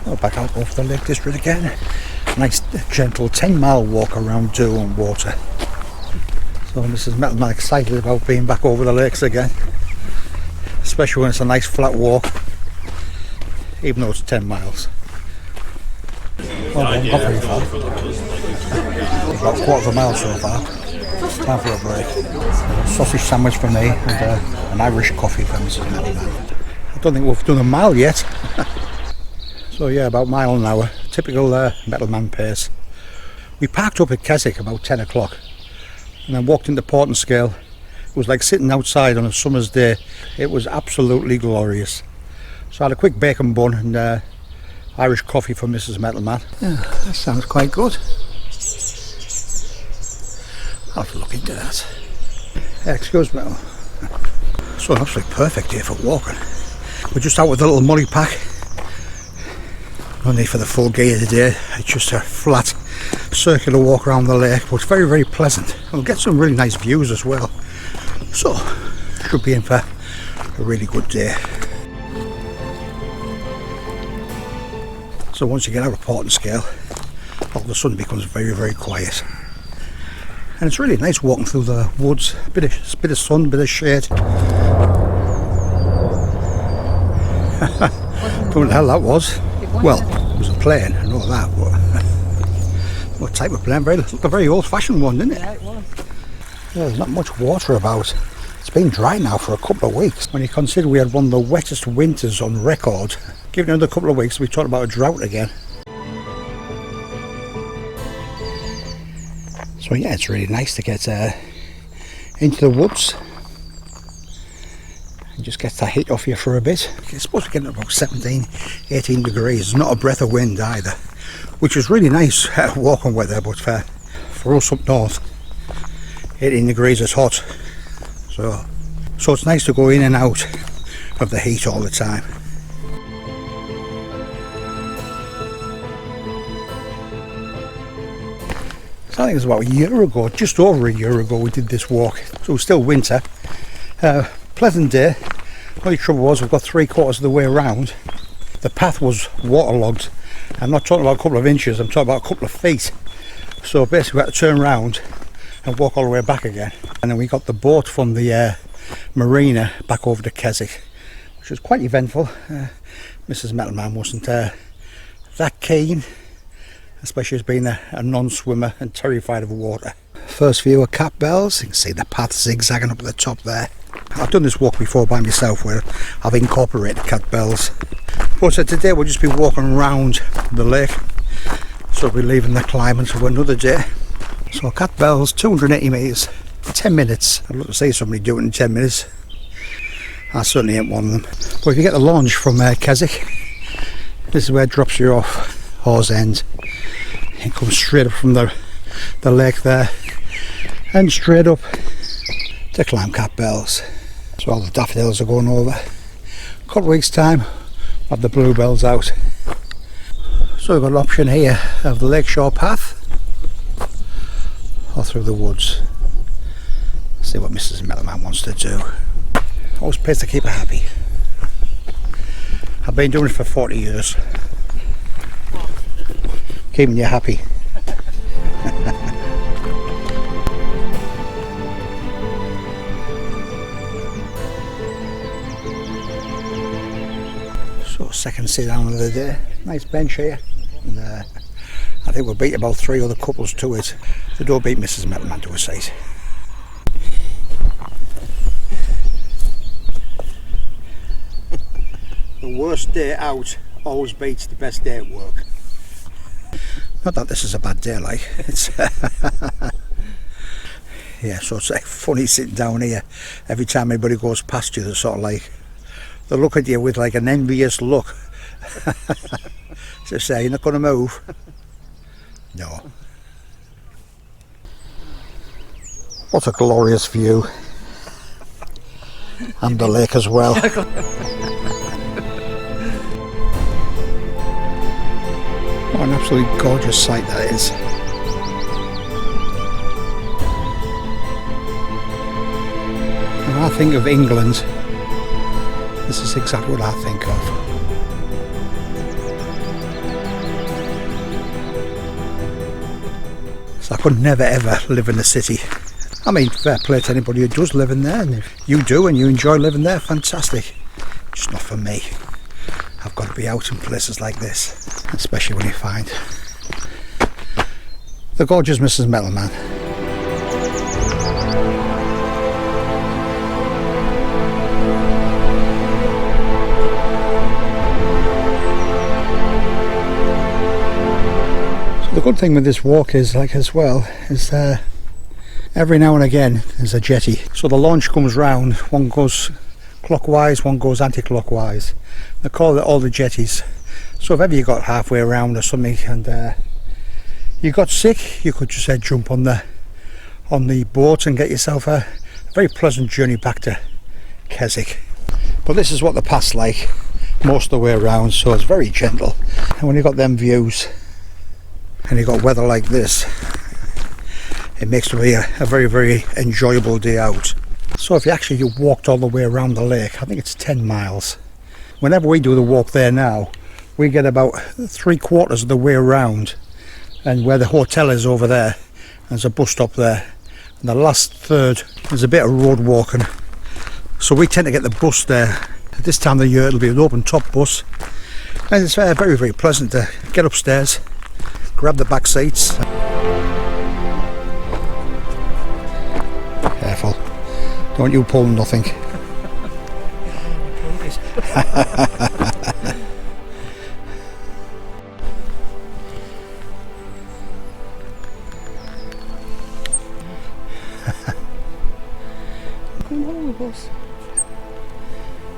Well, back out over the Lake District again. Nice gentle 10-mile walk around Derwentwater. So Mrs. Metalman excited about being back over the lakes again, especially when it's a nice flat walk, even though it's 10 miles. Well, I haven't got very far. About a quarter of a mile so far. Time for a break. A sausage sandwich for me and an Irish coffee for Mrs. Metalman. I don't think we've done a mile yet. So yeah, about a mile an hour. Typical Metalman pace. We parked up at Keswick about 10 o'clock and then walked into Portinscale. It was like sitting outside on a summer's day. It was absolutely glorious. So I had a quick bacon bun and Irish coffee for Mrs. Metalman. Yeah, that sounds quite good. I'll have to look into that. Excuse me. So absolutely perfect day for walking. We're just out with a little mully pack. No need for the full gear today. It's just a flat circular walk around the lake, but it's very, very pleasant. We'll get some really nice views as well. So should be in for a really good day. So once you get out of Portinscale, all of a sudden it becomes very, very quiet. And it's really nice walking through the woods. A bit of sun, bit of shade. Don't know what the hell that was. Well, it was a plane, I know that, but what type of plane? Looked a very old-fashioned one, didn't it? Yeah, it was. Yeah, there's not much water about. It's been dry now for a couple of weeks. When you consider we had one of the wettest winters on record, give it another couple of weeks, we talk about a drought again. So yeah, it's really nice to get into the woods and just get that heat off you for a bit. It's supposed to be getting about 17, 18 degrees. Not a breath of wind either, which is really nice walking weather, but for us up north, 18 degrees is hot. So it's nice to go in and out of the heat all the time. So I think it was about a year ago, just over a year ago, we did this walk. So it was still winter. Pleasant day. Only trouble was we've got 3/4 of the way around. The path was waterlogged. I'm not talking about a couple of inches, I'm talking about a couple of feet. So basically we had to turn around and walk all the way back again. And then we got the boat from the marina back over to Keswick, which was quite eventful. Mrs. Metalman wasn't that keen, especially as being a non-swimmer and terrified of water. First view of Cat Bells. You can see the path zigzagging up at the top there. I've done this walk before by myself where I've incorporated Cat Bells. But today we'll just be walking around the lake. So we'll be leaving the climate for another day. So Cat Bells, 280 metres, 10 minutes. I'd love to see somebody do it in 10 minutes. I certainly ain't one of them. But if you get the launch from Keswick, this is where it drops you off, Hawes End. It comes straight up from the lake there and straight up to climb Cat Bells. So all the daffodils are going over. A couple of weeks time we'll have the bluebells out. So we've got an option here of the lakeshore path or through the woods. See what Mrs. Metalman wants to do. Always pays to keep her happy. I've been doing it for 40 years. Keeping you happy. So second sit down of the day. Nice bench here. And, I think we'll beat about 3 other couples to it. They don't beat Mrs. Metalman to a seat. The worst day out always beats the best day at work. Not that this is a bad day, like it's yeah. So it's like funny sitting down here. Every time anybody goes past you, they're sort of like they look at you with like an envious look. To say you're not going to move. No. What a glorious view, and the lake as well. What an absolutely gorgeous sight that is. When I think of England, this is exactly what I think of. So I could never ever live in the city. I mean, fair play to anybody who does live in there, and if you do and you enjoy living there, fantastic. Just not for me. I've got to be out in places like this, especially when you find the gorgeous Mrs. Metalman. So the good thing with this walk is, like, as well, is every now and again there's a jetty. So the launch comes round, one goes clockwise, one goes anti-clockwise. They call it all the jetties. So if ever you got halfway around or something and you got sick, you could just jump on the boat and get yourself a very pleasant journey back to Keswick. But this is what the path's like most of the way around, so it's very gentle. And when you got them views and you got weather like this, it makes it a very, very enjoyable day out. So if you walked all the way around the lake, I think it's 10 miles. Whenever we do the walk there now, we get about 3/4 of the way around, and where the hotel is over there, there's a bus stop there, and the last third there's a bit of road walking. So we tend to get the bus there. At this time of the year it'll be an open top bus, and it's very, very pleasant to get upstairs, grab the back seats. Careful, don't you pull nothing. Come home with us.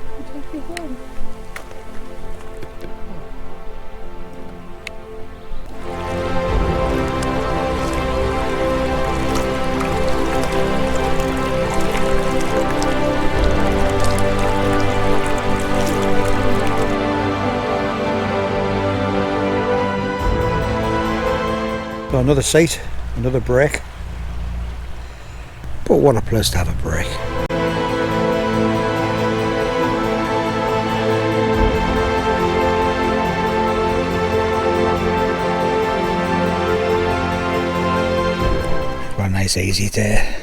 We'll take you home. So another seat, another break. But what a place to have a break. What a nice easy day.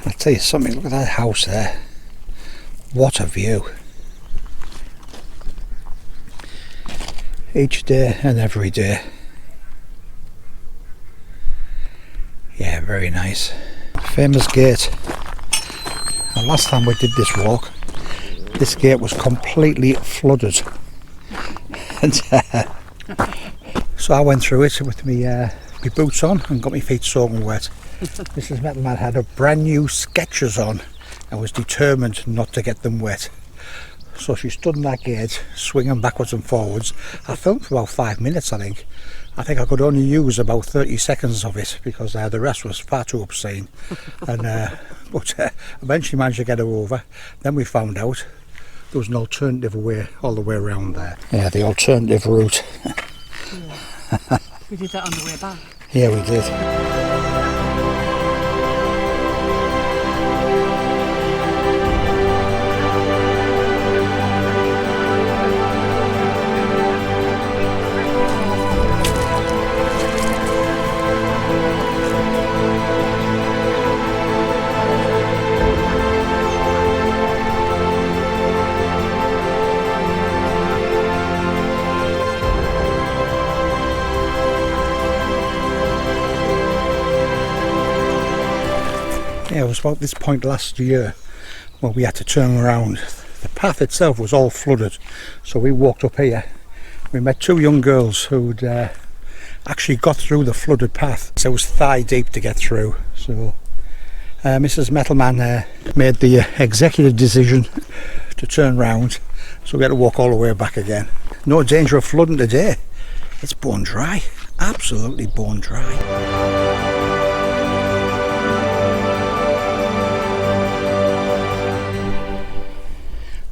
I'll tell you something, look at that house there. What a view. Each day and every day. Yeah, very nice. Famous gate. And last time we did this walk, this gate was completely flooded. And so I went through it with my boots on and got my feet soaking wet. Mrs. Metalman had a brand new Skechers on and was determined not to get them wet. So she stood in that gate, swinging backwards and forwards. I filmed for about 5 minutes, I think. I think I could only use about 30 seconds of it because the rest was far too obscene. And but eventually managed to get her over. Then we found out there was an alternative way all the way around there. Yeah, the alternative route. Yeah. We did that on the way back. Yeah, we did. Yeah, it was about this point last year where we had to turn around. The path itself was all flooded, so we walked up here. We met two young girls who'd actually got through the flooded path, so it was thigh deep to get through. So Mrs. Metalman made the executive decision to turn round, so we had to walk all the way back again. No danger of flooding today. It's bone dry, absolutely bone dry.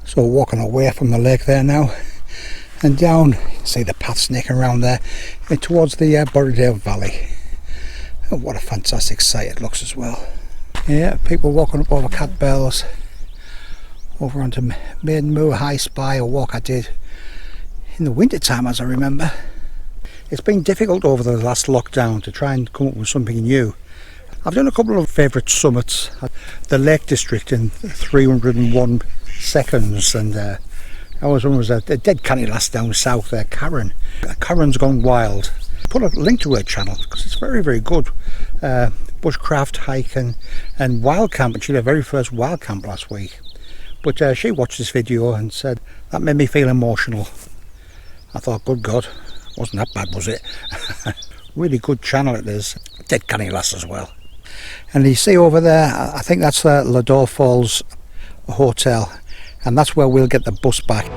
So walking away from the lake there now, and down, you can see the path snaking around there, and towards the Borrowdale Valley. Oh, what a fantastic sight it looks as well. Yeah, people walking up over Cat Bells, over onto Maidenmoor High Spy, a walk I did in the winter time as I remember. It's been difficult over the last lockdown to try and come up with something new. I've done a couple of favourite summits, the Lake District in 301 seconds, and I was a dead canny lass down south there, Karen. Karen's Gone Wild. Put a link to her channel because it's very, very good. Bushcraft, hiking and wild camping. She did her very first wild camp last week. But she watched this video and said, that made me feel emotional. I thought, good God, wasn't that bad, was it? Really good channel it is. Dead canny lass as well. And you see over there, I think that's Lador Falls Hotel, and that's where we'll get the bus back.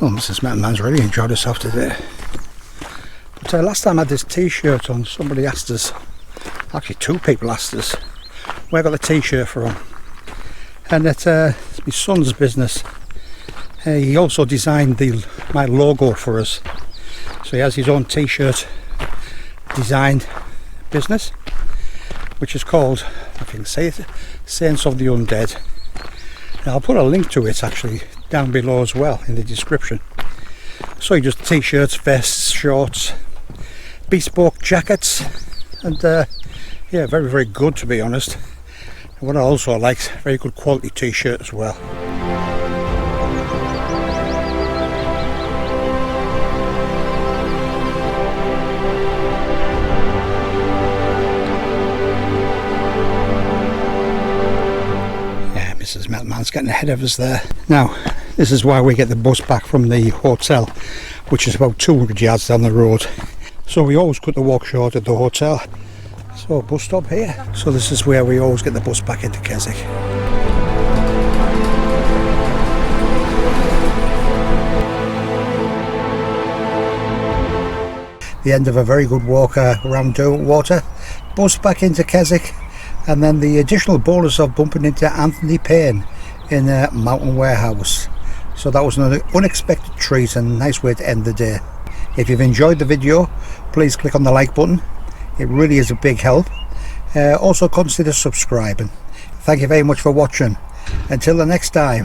Oh, Mrs. Metalman's really enjoyed herself today. But last time I had this T-shirt on, somebody asked us, actually two people asked us, where I got the T-shirt from. And it's my son's business. He also designed my logo for us. So he has his own T-shirt design business, which is called, I think, Saints of the Undead. Now, I'll put a link to it actually down below as well in the description. So he does T-shirts, vests, shorts, bespoke jackets, and yeah, very, very good, to be honest. And what I also like, very good quality T-shirt as well. Mrs. Metalman's getting ahead of us there. Now, this is why we get the bus back from the hotel, which is about 200 yards down the road. So we always cut the walk short at the hotel. So, bus stop here. So this is where we always get the bus back into Keswick. The end of a very good walk around Derwentwater. Bus back into Keswick. And then the additional bonus of bumping into Anthony Payne in Mountain Warehouse. So that was an unexpected treat and a nice way to end the day. If you've enjoyed the video, please click on the like button. It really is a big help. Also consider subscribing. Thank you very much for watching. Until the next time.